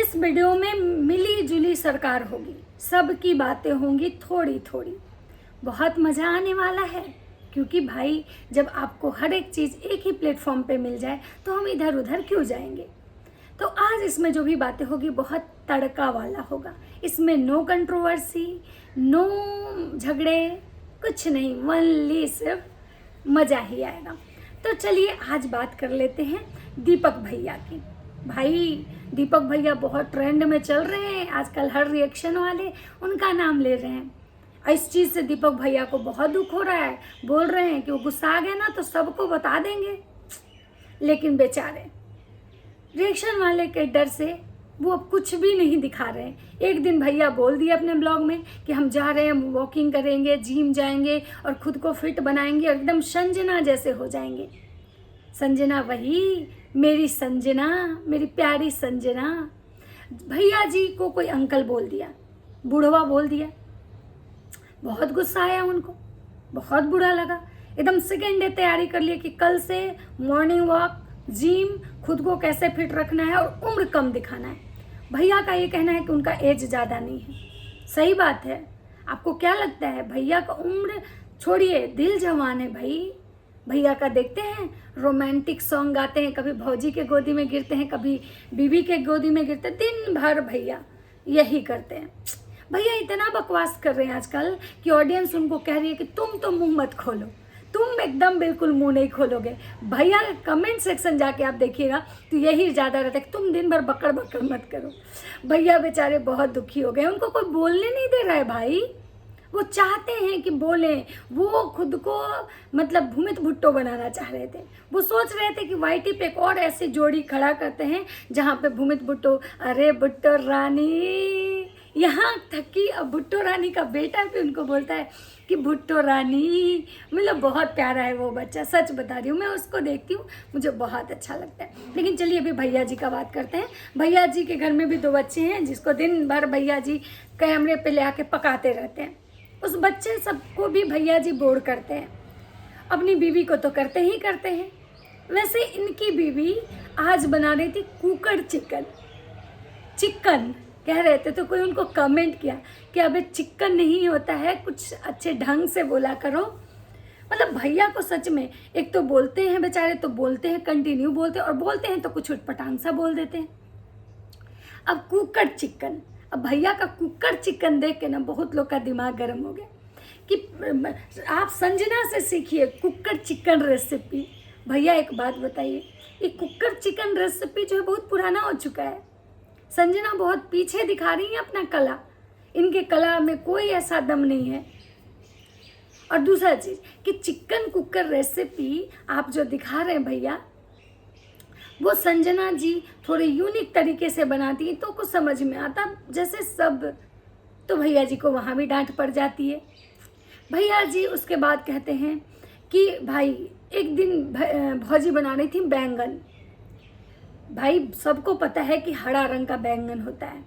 इस वीडियो में मिली जुली सरकार होगी, सबकी बातें होंगी थोड़ी थोड़ी। बहुत मज़ा आने वाला है, क्योंकि भाई जब आपको हर एक चीज़ एक ही प्लेटफॉर्म पे मिल जाए तो हम इधर उधर क्यों जाएंगे। तो आज इसमें जो भी बातें होगी बहुत तड़का वाला होगा। इसमें नो कंट्रोवर्सी, नो झगड़े, कुछ नहीं, ओनली सिर्फ मज़ा ही आएगा। तो चलिए आज बात कर लेते हैं दीपक भैया की। भाई दीपक भैया बहुत ट्रेंड में चल रहे हैं आजकल, हर रिएक्शन वाले उनका नाम ले रहे हैं। इस चीज़ से दीपक भैया को बहुत दुख हो रहा है, बोल रहे हैं कि वो गुस्सा आ गए ना तो सबको बता देंगे। लेकिन बेचारे रिएक्शन वाले के डर से वो अब कुछ भी नहीं दिखा रहे हैं। एक दिन भैया बोल दिए अपने ब्लॉग में कि हम जा रहे हैं, वॉकिंग करेंगे, जिम जाएंगे और खुद को फिट बनाएंगे और एकदम संजना जैसे हो जाएंगे। संजना वही मेरी संजना, मेरी प्यारी संजना। भैया जी को कोई अंकल बोल दिया, बूढ़वा बोल दिया। बहुत गुस्सा आया उनको, बहुत बुरा लगा। एकदम सेकेंड डे तैयारी कर लिए कि कल से मॉर्निंग वॉक, जिम, खुद को कैसे फिट रखना है और उम्र कम दिखाना है। भैया का ये कहना है कि उनका एज ज़्यादा नहीं है। सही बात है। आपको क्या लगता है, भैया का उम्र छोड़िए, दिल जवान है भाई। भैया का देखते हैं रोमांटिक सॉन्ग गाते हैं, कभी भौजी के गोदी में गिरते हैं, कभी बीवी के गोदी में गिरते हैं। दिन भर भैया यही करते हैं। भैया इतना बकवास कर रहे हैं आजकल कि ऑडियंस उनको कह रही है कि तुम तो मुंह मत खोलो, तुम एकदम बिल्कुल मुंह नहीं खोलोगे। भैया कमेंट सेक्शन जाके आप देखिएगा तो यही ज़्यादा रहता है कि तुम दिन भर बकड़ बकड़ मत करो। भैया बेचारे बहुत दुखी हो गए, उनको कोई बोलने नहीं दे रहा है भाई। वो चाहते हैं कि बोलें, वो खुद को मतलब भूमित भुट्टो बनाना चाह रहे थे। वो सोच रहे थे कि वाईटी पे एक और ऐसी जोड़ी खड़ा करते हैं जहाँ पे भूमित भुट्टो, अरे भुट्टो रानी, यहाँ तक कि अब भुट्टो रानी का बेटा भी उनको बोलता है कि भुट्टो रानी। मतलब बहुत प्यारा है वो बच्चा, सच बता रही हूँ, मैं उसको देखती हूँ, मुझे बहुत अच्छा लगता है। लेकिन चलिए अभी भैया जी का बात करते हैं। भैया जी के घर में भी 2 बच्चे हैं जिसको दिन भर भैया जी कैमरे पे ले आके पकाते रहते हैं। उस बच्चे सबको भी भैया जी बोर करते हैं, अपनी बीवी को तो करते ही करते हैं। वैसे इनकी बीवी आज बना रही थी कुकर चिकन कह रहे थे, तो कोई उनको कमेंट किया कि अबे चिकन नहीं होता है, कुछ अच्छे ढंग से बोला करो। मतलब भैया को सच में, एक तो बोलते हैं बेचारे, तो बोलते हैं, कंटिन्यू बोलते हैं, और बोलते हैं तो कुछ उटपटांग सा बोल देते हैं। अब कुकर चिकन, अब भैया का कुकर चिकन देख के ना बहुत लोग का दिमाग गर्म हो गया कि आप संजना से सीखिए कुकर चिकन रेसिपी। भैया एक बात बताइए, ये कुकर चिकन रेसिपी जो है बहुत पुराना हो चुका है। संजना बहुत पीछे दिखा रही है अपना कला, इनके कला में कोई ऐसा दम नहीं है। और दूसरा चीज़ कि चिकन कुकर रेसिपी आप जो दिखा रहे हैं भैया, वो संजना जी थोड़े यूनिक तरीके से बनाती है तो कुछ समझ में आता, जैसे सब तो भैया जी को वहाँ भी डांट पड़ जाती है। भैया जी उसके बाद कहते हैं कि भाई एक दिन भौजी बना रही थी बैंगन। भाई सबको पता है कि हरा रंग का बैंगन होता है,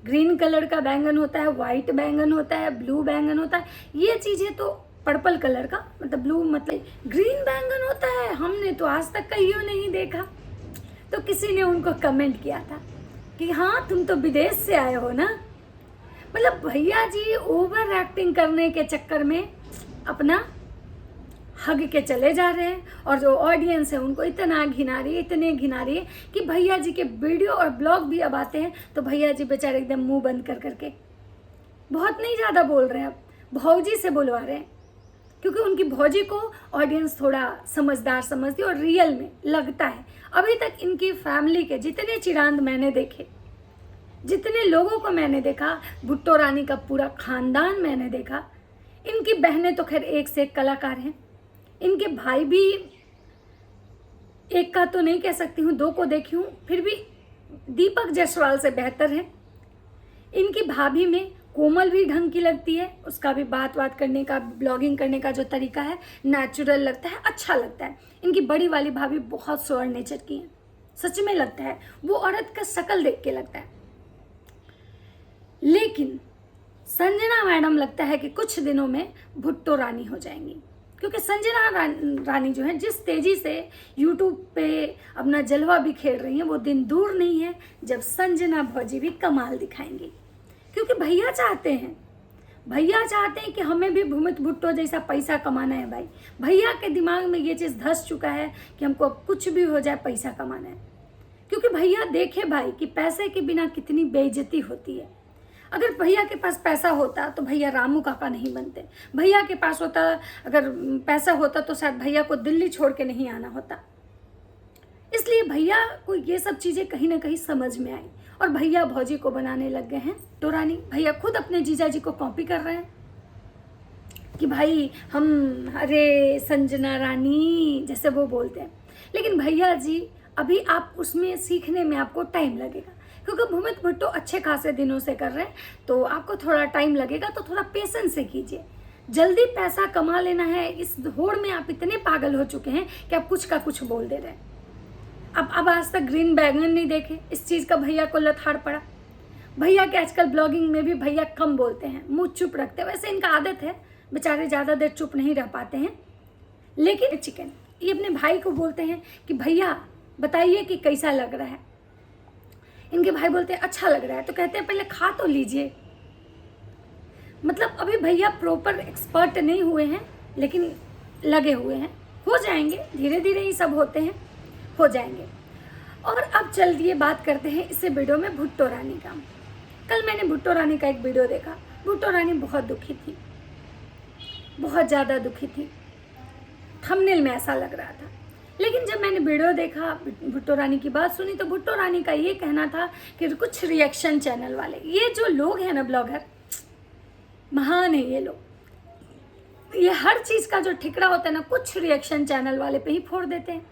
ग्रीन कलर का बैंगन होता है, वाइट बैंगन होता है, ब्लू बैंगन होता है। ये चीज़ें तो पर्पल कलर का, मतलब ब्लू मतलब ग्रीन बैंगन होता है, हमने तो आज तक कहीं नहीं देखा। तो किसी ने उनको कमेंट किया था कि हाँ तुम तो विदेश से आए हो ना। मतलब भैया जी ओवर एक्टिंग करने के चक्कर में अपना हग के चले जा रहे हैं, और जो ऑडियंस है उनको इतना घिना रही है, इतने घिना रही है कि भैया जी के वीडियो और ब्लॉग भी अब आते हैं तो भैया जी बेचारे एकदम मुंह बंद कर करके, बहुत नहीं ज़्यादा बोल रहे हैं, अब भौजी से बुलवा रहे हैं, क्योंकि उनकी भौजी को ऑडियंस थोड़ा समझदार समझती है और रियल में लगता है। अभी तक इनकी फैमिली के जितने चिरांद मैंने देखे, जितने लोगों को मैंने देखा, भुट्टो रानी का पूरा खानदान मैंने देखा। इनकी बहनें तो खैर एक से एक कलाकार हैं, इनके भाई भी, एक का तो नहीं कह सकती हूँ, 2 को देखी हूँ, फिर भी दीपक जायसवाल से बेहतर है। इनकी भाभी में कोमल भी ढंग की लगती है, उसका भी बात करने का, ब्लॉगिंग करने का जो तरीका है नेचुरल लगता है, अच्छा लगता है। इनकी बड़ी वाली भाभी बहुत सोअर नेचर की है, सच में लगता है, वो औरत का शक्ल देख के लगता है। लेकिन संजना मैडम लगता है कि कुछ दिनों में भुट्टो रानी हो जाएंगी, क्योंकि संजना रानी जो है जिस तेजी से यूट्यूब पे अपना जलवा बिखेर रही हैं, वो दिन दूर नहीं है जब संजना भौजी भी कमाल दिखाएंगी। क्योंकि भैया चाहते हैं कि हमें भी भूमित भुट्टो जैसा पैसा कमाना है। भाई भैया के दिमाग में ये चीज़ धस चुका है कि हमको अब कुछ भी हो जाए पैसा कमाना है। क्योंकि भैया देखे भाई कि पैसे के बिना कितनी बेइज्जती होती है। अगर भैया के पास पैसा होता तो भैया रामू काका नहीं बनते। भैया के पास होता, अगर पैसा होता तो शायद भैया को दिल्ली छोड़ के नहीं आना होता। इसलिए भैया को ये सब चीज़ें कहीं ना कहीं समझ में आई और भैया भौजी को बनाने लग गए हैं तो रानी। भैया खुद अपने जीजा जी को कॉपी कर रहे हैं कि भाई हम अरे संजना रानी जैसे वो बोलते हैं। लेकिन भैया जी अभी आप उसमें सीखने में आपको टाइम लगेगा, क्योंकि भूमित भुट्टो अच्छे खासे दिनों से कर रहे हैं तो आपको थोड़ा टाइम लगेगा। तो थोड़ा पेशेंस से कीजिए। जल्दी पैसा कमा लेना है, इस होड़ में आप इतने पागल हो चुके हैं कि आप कुछ का कुछ बोल दे रहे हैं। अब आज तक ग्रीन बैगन नहीं देखे, इस चीज़ का भैया को लथाड़ पड़ा। भैया के आजकल ब्लॉगिंग में भी भैया कम बोलते हैं, मुँह चुप रखते हैं। वैसे इनका आदत है, बेचारे ज़्यादा देर चुप नहीं रह पाते हैं। लेकिन चिकन ये अपने भाई को बोलते हैं कि भैया बताइए कि कैसा लग रहा है। इनके भाई बोलते हैं अच्छा लग रहा है, तो कहते हैं पहले खा तो लीजिए। मतलब अभी भैया प्रॉपर एक्सपर्ट नहीं हुए हैं, लेकिन लगे हुए हैं। हो जाएंगे, धीरे धीरे ही सब होते हैं, हो जाएंगे। और अब चलिए बात करते हैं इस वीडियो में भुट्टो रानी का। कल मैंने भुट्टो रानी का एक वीडियो देखा। भुट्टो रानी बहुत दुखी थी, बहुत ज़्यादा दुखी थी। थंबनेल में ऐसा लग रहा था। लेकिन जब मैंने वीडियो देखा, भुट्टो रानी की बात सुनी, तो भुट्टो रानी का ये कहना था कि कुछ रिएक्शन चैनल वाले, ये जो लोग हैं ना ब्लॉगर, महान है ये लोग। ये हर चीज़ का जो ठिकरा होता है ना, कुछ रिएक्शन चैनल वाले पे ही फोड़ देते हैं।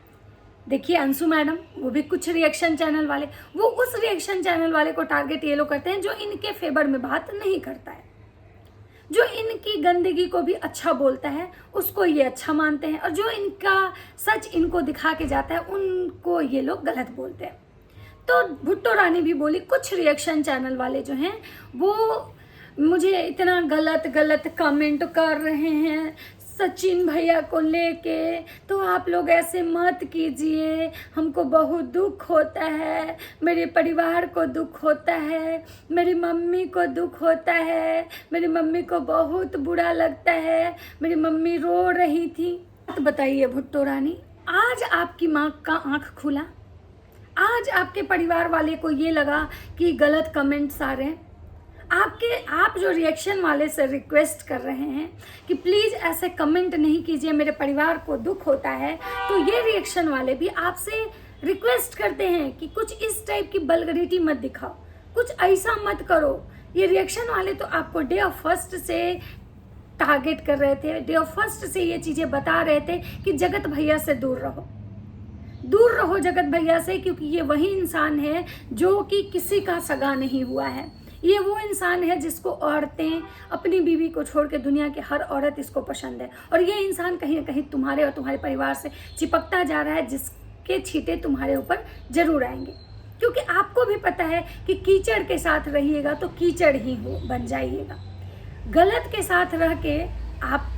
देखिए अंशु मैडम, वो भी कुछ रिएक्शन चैनल वाले, वो उस रिएक्शन चैनल वाले को टारगेट ये लोग करते हैं जो इनके फेवर में बात नहीं करता है, जो इनकी गंदगी को भी अच्छा बोलता है उसको ये अच्छा मानते हैं, और जो इनका सच इनको दिखा के जाता है उनको ये लोग गलत बोलते हैं। तो भुट्टो रानी भी बोली कुछ रिएक्शन चैनल वाले जो हैं वो मुझे इतना गलत गलत कमेंट कर रहे हैं सचिन भैया को लेके, तो आप लोग ऐसे मत कीजिए, हमको बहुत दुख होता है, मेरे परिवार को दुख होता है, मेरी मम्मी को दुख होता है, मेरी मम्मी को बहुत बुरा लगता है, मेरी मम्मी रो रही थी। तो बताइए भुट्टो रानी, आज आपकी माँ का आँख खुला? आज आपके परिवार वाले को ये लगा कि गलत कमेंट्स आ रहे हैं? आप जो रिएक्शन वाले से रिक्वेस्ट कर रहे हैं कि प्लीज़ ऐसे कमेंट नहीं कीजिए, मेरे परिवार को दुख होता है, तो ये रिएक्शन वाले भी आपसे रिक्वेस्ट करते हैं कि कुछ इस टाइप की वल्गैरिटी मत दिखाओ, कुछ ऐसा मत करो। ये रिएक्शन वाले तो आपको डे ऑफ फर्स्ट से टारगेट कर रहे थे, डे ऑफ फर्स्ट से ये चीज़ें बता रहे थे कि जगत भैया से दूर रहो, दूर रहो जगत भैया से, क्योंकि ये वही इंसान है जो कि किसी का सगा नहीं हुआ है। ये वो इंसान है जिसको औरतें अपनी बीवी को छोड़ के, दुनिया के हर औरत इसको पसंद है, और ये इंसान कहीं ना कहीं तुम्हारे और तुम्हारे परिवार से चिपकता जा रहा है, जिसके छींटे तुम्हारे ऊपर जरूर आएंगे। क्योंकि आपको भी पता है कि कीचड़ के साथ रहिएगा तो कीचड़ ही बन जाइएगा। गलत के साथ रह के आप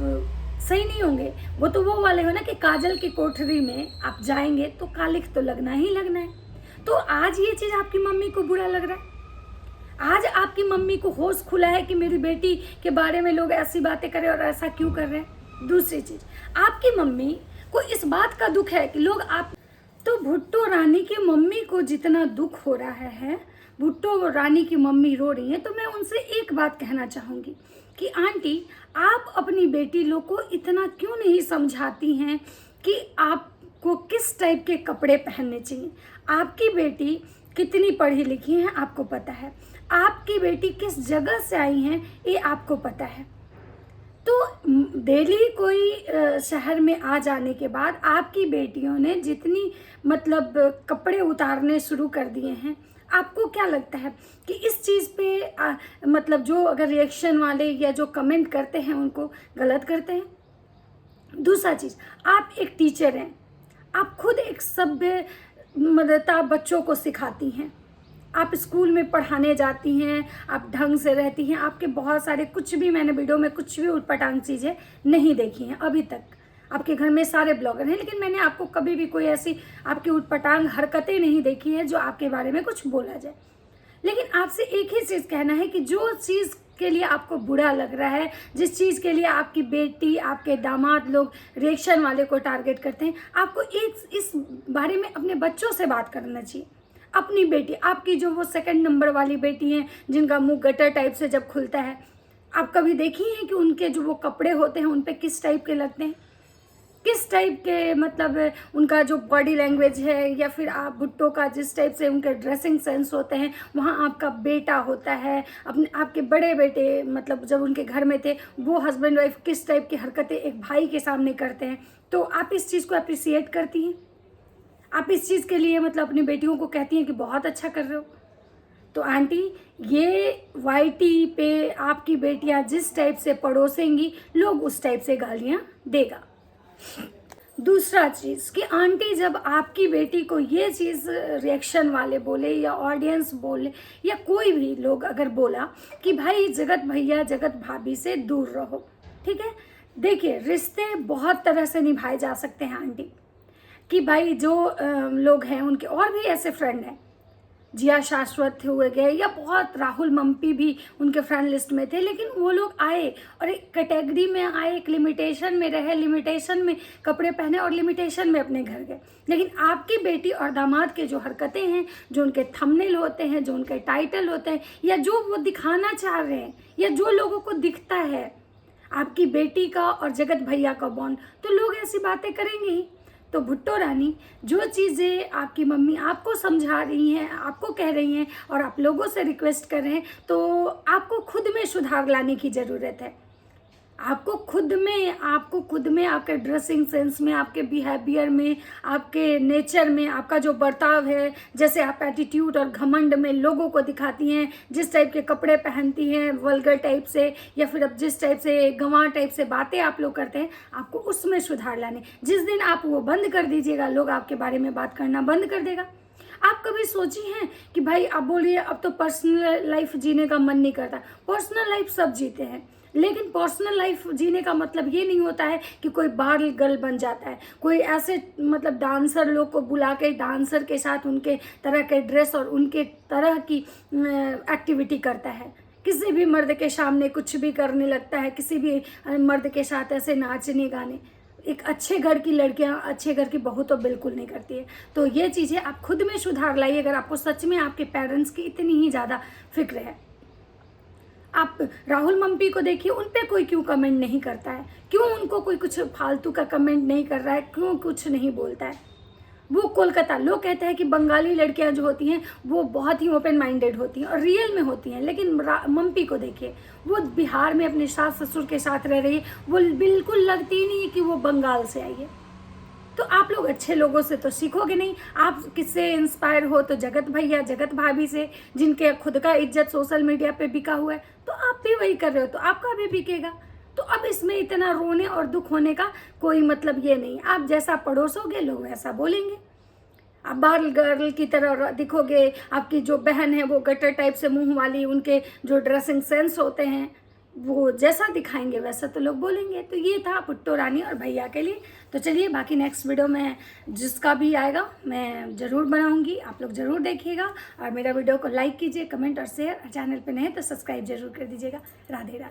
सही नहीं होंगे। वो तो वो वाले हो ना कि काजल की कोठरी में आप जाएंगे तो कालिख तो लगना ही लगना है। तो आज ये चीज़ आपकी मम्मी को बुरा लग रहा है, आज आपकी मम्मी को होश खुला है कि मेरी बेटी के बारे में लोग ऐसी बातें करें और ऐसा क्यों कर रहे हैं। दूसरी चीज़, आपकी मम्मी को इस बात का दुख है कि लोग आप, तो भुट्टो रानी की मम्मी को जितना दुख हो रहा है, भुट्टो रानी की मम्मी रो रही है, तो मैं उनसे एक बात कहना चाहूँगी कि आंटी, आप अपनी बेटी लोग को इतना क्यों नहीं समझाती हैं कि आपको किस टाइप के कपड़े पहनने चाहिए। आपकी बेटी कितनी पढ़ी लिखी हैं आपको पता है, आपकी बेटी किस जगह से आई हैं ये आपको पता है। तो दिल्ली कोई शहर में आ जाने के बाद आपकी बेटियों ने जितनी मतलब कपड़े उतारने शुरू कर दिए हैं, आपको क्या लगता है कि इस चीज़ पे मतलब जो अगर रिएक्शन वाले या जो कमेंट करते हैं उनको गलत करते हैं। दूसरा चीज़, आप एक टीचर हैं, आप खुद एक सभ्य मदता बच्चों को सिखाती हैं, आप स्कूल में पढ़ाने जाती हैं, आप ढंग से रहती हैं, आपके बहुत सारे कुछ भी, मैंने वीडियो में कुछ भी उटपटांग चीज़ें नहीं देखी हैं अभी तक, आपके घर में सारे ब्लॉगर हैं, लेकिन मैंने आपको कभी भी कोई ऐसी आपकी उटपटांग हरकतें नहीं देखी है जो आपके बारे में कुछ बोला जाए। लेकिन आपसे एक ही चीज़ कहना है कि जो चीज़ के लिए आपको बुरा लग रहा है, जिस चीज़ के लिए आपकी बेटी, आपके दामाद लोग रिएक्शन वाले को टारगेट करते हैं, आपको इस बारे में अपने बच्चों से बात करना चाहिए। अपनी बेटी, आपकी जो वो सेकंड नंबर वाली बेटी हैं जिनका मुंह गटर टाइप से जब खुलता है, आप कभी देखी हैं कि उनके जो वो कपड़े होते हैं उन पे किस टाइप के लगते हैं, किस टाइप के, मतलब उनका जो बॉडी लैंग्वेज है, या फिर आप भुट्टो का जिस टाइप से उनके ड्रेसिंग सेंस होते हैं, वहाँ आपका बेटा होता है, अपने आपके बड़े बेटे, मतलब जब उनके घर में थे वो हस्बैंड वाइफ किस टाइप की हरकतें एक भाई के सामने करते हैं, तो आप इस चीज़ को अप्रिसिएट करती हैं? आप इस चीज़ के लिए मतलब अपनी बेटियों को कहती हैं कि बहुत अच्छा कर रहे हो? तो आंटी, ये वाईटी पे आपकी बेटियां जिस टाइप से पड़ोसेंगी, लोग उस टाइप से गालियां देगा। दूसरा चीज़ कि आंटी, जब आपकी बेटी को ये चीज़ रिएक्शन वाले बोले या ऑडियंस बोले या कोई भी लोग अगर बोला कि भाई जगत भैया जगत भाभी से दूर रहो, ठीक है, देखिए रिश्ते बहुत तरह से निभाए जा सकते हैं आंटी, कि भाई जो लोग हैं उनके और भी ऐसे फ्रेंड हैं, जिया शाश्वत हुए गए या बहुत राहुल मम्पी भी उनके फ्रेंड लिस्ट में थे, लेकिन वो लोग आए और एक कैटेगरी में आए, एक लिमिटेशन में रहे, लिमिटेशन में कपड़े पहने और लिमिटेशन में अपने घर गए। लेकिन आपकी बेटी और दामाद के जो हरकतें हैं, जो उनके थंबनेल होते हैं, जो उनके टाइटल होते हैं, या जो वो दिखाना चाह रहे हैं, या जो लोगों को दिखता है आपकी बेटी का और जगत भैया का बॉन्ड, तो लोग ऐसी बातें करेंगे ही। तो भुट्टो रानी, जो चीज़ें आपकी मम्मी आपको समझा रही हैं, आपको कह रही हैं और आप लोगों से रिक्वेस्ट कर रहे हैं, तो आपको खुद में सुधार लाने की ज़रूरत है। आपको खुद में आपके ड्रेसिंग सेंस में, आपके बिहेवियर में, आपके नेचर में, आपका जो बर्ताव है, जैसे आप एटीट्यूड और घमंड में लोगों को दिखाती हैं, जिस टाइप के कपड़े पहनती हैं वल्गर टाइप से, या फिर अब जिस टाइप से गंवार टाइप से बातें आप लोग करते हैं, आपको उसमें सुधार लाने। जिस दिन आप वो बंद कर दीजिएगा, लोग आपके बारे में बात करना बंद कर देगा। आप कभी सोची हैं कि भाई आप बोल रही है अब तो पर्सनल लाइफ जीने का मन नहीं करता? पर्सनल लाइफ सब जीते हैं, लेकिन पर्सनल लाइफ जीने का मतलब ये नहीं होता है कि कोई बार गर्ल बन जाता है, कोई ऐसे मतलब डांसर लोग को बुला के डांसर के साथ उनके तरह के ड्रेस और उनके तरह की एक्टिविटी करता है, किसी भी मर्द के सामने कुछ भी करने लगता है, किसी भी मर्द के साथ ऐसे नाचने गाने। एक अच्छे घर की लड़कियां, अच्छे घर की बहू तो बिल्कुल नहीं करती है। तो ये चीज़ें आप खुद में सुधार लाइए अगर आपको सच में आपके पेरेंट्स की इतनी ही ज़्यादा फिक्र है। आप राहुल मम्पी को देखिए, उन पे कोई क्यों कमेंट नहीं करता है? क्यों उनको कोई कुछ फालतू का कमेंट नहीं कर रहा है? क्यों कुछ नहीं बोलता है? वो कोलकाता, लोग कहते हैं कि बंगाली लड़कियां जो होती हैं वो बहुत ही ओपन माइंडेड होती हैं और रियल में होती हैं, लेकिन मम्पी को देखिए, वो बिहार में अपने सास ससुर के साथ रह रही है, वो बिल्कुल लगती ही नहीं है कि वो बंगाल से आई है। तो आप लोग अच्छे लोगों से तो सीखोगे नहीं। आप किससे इंस्पायर हो? तो जगत भैया जगत भाभी से, जिनके खुद का इज्जत सोशल मीडिया पे बिका हुआ है, तो आप भी वही कर रहे हो तो आपका भी बिकेगा। तो अब इसमें इतना रोने और दुख होने का कोई मतलब ये नहीं। आप जैसा पड़ोसोगे लोग वैसा बोलेंगे। आप बाहर गर्ल की तरह दिखोगे, आपकी जो बहन है वो गटर टाइप से मुंह वाली, उनके जो ड्रेसिंग सेंस होते हैं वो जैसा दिखाएंगे वैसा तो लोग बोलेंगे। तो ये था भुट्टो रानी और भैया के लिए। तो चलिए बाकी नेक्स्ट वीडियो में जिसका भी आएगा मैं ज़रूर बनाऊंगी, आप लोग ज़रूर देखिएगा और मेरा वीडियो को लाइक कीजिए, कमेंट और शेयर, चैनल पे नए तो सब्सक्राइब जरूर कर दीजिएगा। राधे राधे।